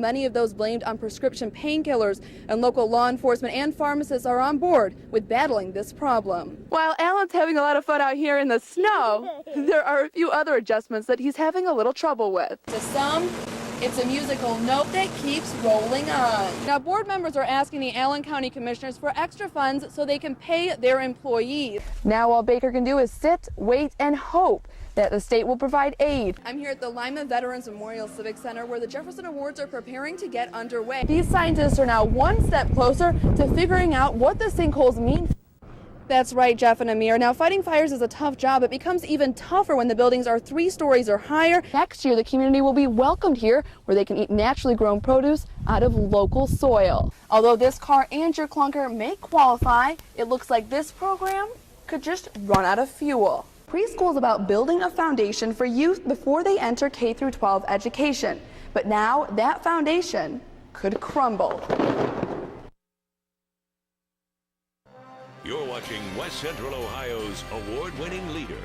Many of those blamed on prescription painkillers, and local law enforcement and pharmacists are on board with battling this problem. While Alan's having a lot of fun out here in the snow, there are a few other adjustments that he's having a little trouble with. To some, it's a musical note that keeps rolling on. Now, board members are asking the Allen County Commissioners for extra funds so they can pay their employees. Now all Baker can do is sit, wait, and hope that the state will provide aid. I'm here at the Lima Veterans Memorial Civic Center where the Jefferson Awards are preparing to get underway. These scientists are now one step closer to figuring out what the sinkholes mean. That's right, Jeff and Amir. Now, fighting fires is a tough job. It becomes even tougher when the buildings are 3 stories or higher. Next year, the community will be welcomed here where they can eat naturally grown produce out of local soil. Although this car and your clunker may qualify, it looks like this program could just run out of fuel. Preschool is about building a foundation for youth before they enter K-12 education. But now that foundation could crumble. You're watching West Central Ohio's award-winning leader.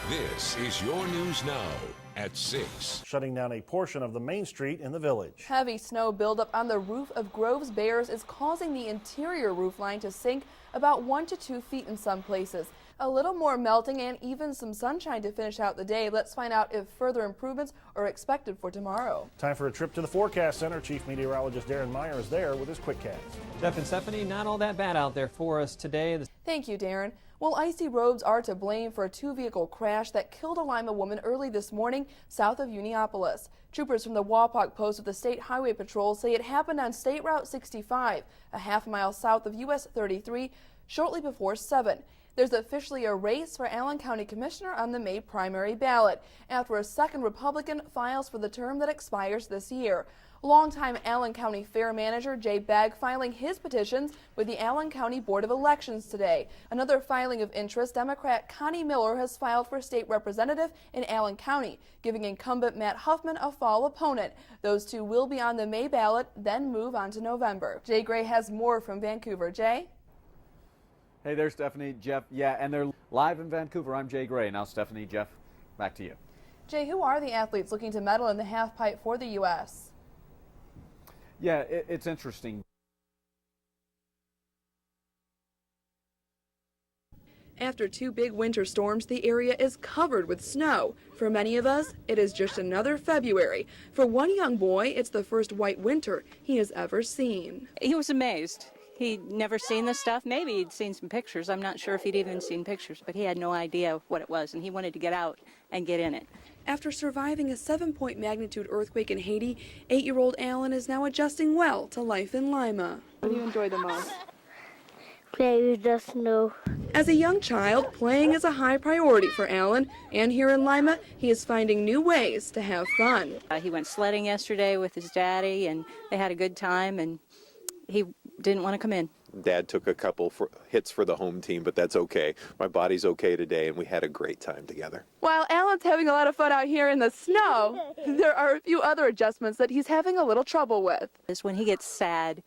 This is your news now at 6. Shutting down a portion of the main street in the village. Heavy snow buildup on the roof of Groves Bears is causing the interior roof line to sink about 1 to 2 feet in some places. A little more melting and even some sunshine to finish out the day. Let's find out if further improvements are expected for tomorrow. Time for a trip to the Forecast Center. Chief Meteorologist Darren Meyer is there with his quick cast. Jeff and Stephanie, not all that bad out there for us today. Thank you, Darren. Well, icy roads are to blame for a 2-vehicle crash that killed a Lima woman early this morning south of Uniopolis. Troopers from the Wapak post of the State Highway Patrol say it happened on State Route 65, a half-mile south of US 33, shortly before 7. There's officially a race for Allen County Commissioner on the May primary ballot after a second Republican files for the term that expires this year. Longtime Allen County Fair Manager Jay Begg filing his petitions with the Allen County Board of Elections today. Another filing of interest, Democrat Connie Miller has filed for state representative in Allen County, giving incumbent Matt Huffman a fall opponent. Those two will be on the May ballot, then move on to November. Jay Gray has more from Vancouver. Jay? Hey there, Stephanie, Jeff. Yeah, and they're live in Vancouver. I'm Jay Gray. Now, Stephanie, Jeff, back to you. Jay, who are the athletes looking to medal in the half pipe for the U.S.? Yeah, it's interesting. After 2 big winter storms, the area is covered with snow. For many of us, it is just another February. For one young boy, it's the first white winter he has ever seen. He was amazed. He'd never seen this stuff. Maybe he'd seen some pictures. I'm not sure if he'd even seen pictures, but he had no idea what it was, and he wanted to get out and get in it. After surviving a 7-point magnitude earthquake in Haiti, 8-year-old Alan is now adjusting well to life in Lima. What do you enjoy the most? Play with the snow. As a young child, playing is a high priority for Alan, and here in Lima, he is finding new ways to have fun. He went sledding yesterday with his daddy, and they had a good time, and he didn't want to come in. Dad took a couple hits for the home team, but that's okay. My body's okay today, and we had a great time together. While Alan's having a lot of fun out here in the snow, there are a few other adjustments that he's having a little trouble with. When he gets sad,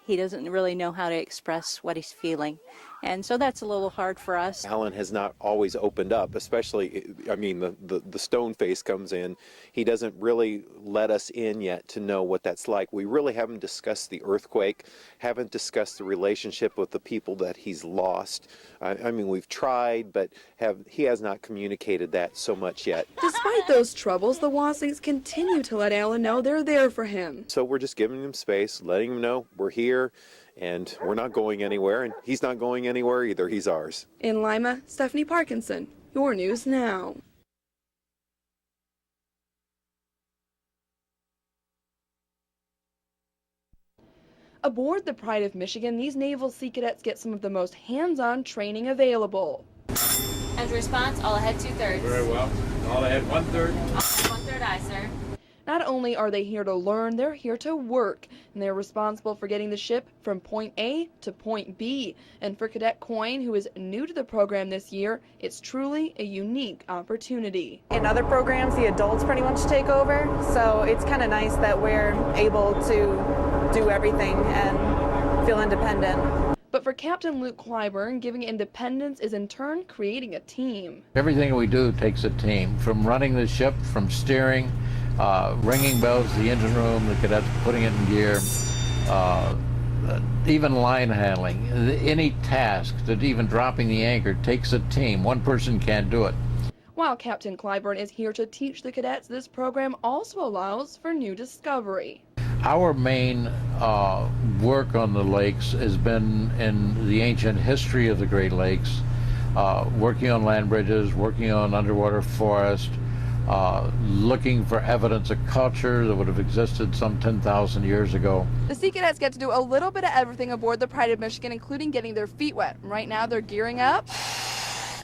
he doesn't really know how to express what he's feeling. And so that's a little hard for us. Alan has not always opened up, especially, I mean, the stone face comes in. He doesn't really let us in yet to know what that's like. We really haven't discussed the earthquake, haven't discussed the relationship with the people that he's lost. I mean, we've tried, but he has not communicated that so much yet. Despite those troubles, the Wassings continue to let Alan know they're there for him. So we're just giving him space, letting him know we're here. And we're not going anywhere, and he's not going anywhere either. He's ours. In Lima, Stephanie Parkinson, your news now. Aboard the Pride of Michigan, these Naval Sea Cadets get some of the most hands-on training available. As a response, all ahead 2/3. Very well. All ahead 1/3. All ahead 1/3, aye, sir. Not only are they here to learn, they're here to work, and they're responsible for getting the ship from point A to point B. And for Cadet Coyne, who is new to the program this year, it's truly a unique opportunity. In other programs, the adults pretty much take over, so it's kind of nice that we're able to do everything and feel independent. But for Captain Luke Clyburn, giving independence is in turn creating a team. Everything we do takes a team, from running the ship, from steering, ringing bells, the engine room, the cadets putting it in gear, even line handling. Any task, that even dropping the anchor, takes a team. One person can't do it. While Captain Clyburn is here to teach the cadets, this program also allows for new discovery. Our main work on the lakes has been in the ancient history of the Great Lakes, working on land bridges, working on underwater forest, looking for evidence of culture that would have existed some 10,000 years ago. The Sea Cadets get to do a little bit of everything aboard the Pride of Michigan, including getting their feet wet. Right now they're gearing up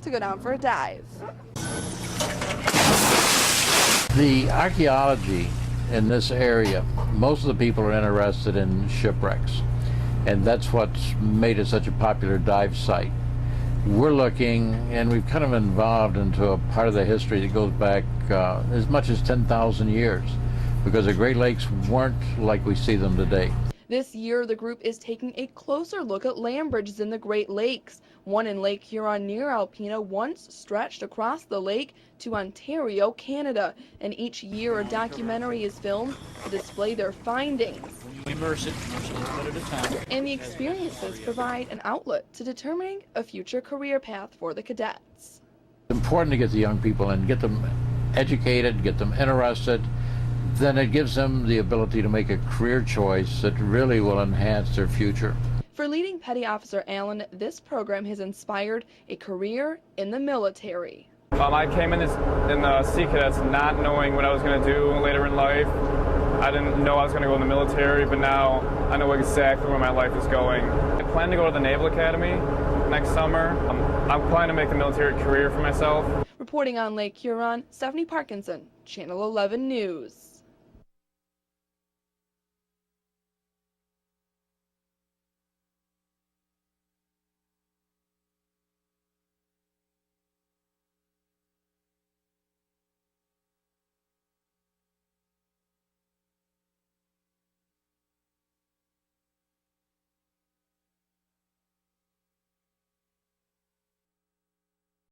to go down for a dive. The archaeology in this area, most of the people are interested in shipwrecks, and that's what's made it such a popular dive site. We're looking, and we've kind of involved into a part of the history that goes back as much as 10,000 years, because the Great Lakes weren't like we see them today. This year, the group is taking a closer look at land bridges in the Great Lakes. One in Lake Huron near Alpena once stretched across the lake to Ontario, Canada. And each year, a documentary is filmed to display their findings. Immerse it a little bit at a time. And the experiences provide an outlet to determining a future career path for the cadets. It's important to get the young people in, get them educated, get them interested. Then it gives them the ability to make a career choice that really will enhance their future. For leading Petty Officer Allen, this program has inspired a career in the military. I came in the Sea Cadets not knowing what I was going to do later in life. I didn't know I was going to go in the military, but now I know exactly where my life is going. I plan to go to the Naval Academy next summer. I'm planning to make a military career for myself. Reporting on Lake Huron, Stephanie Parkinson, Channel 11 News.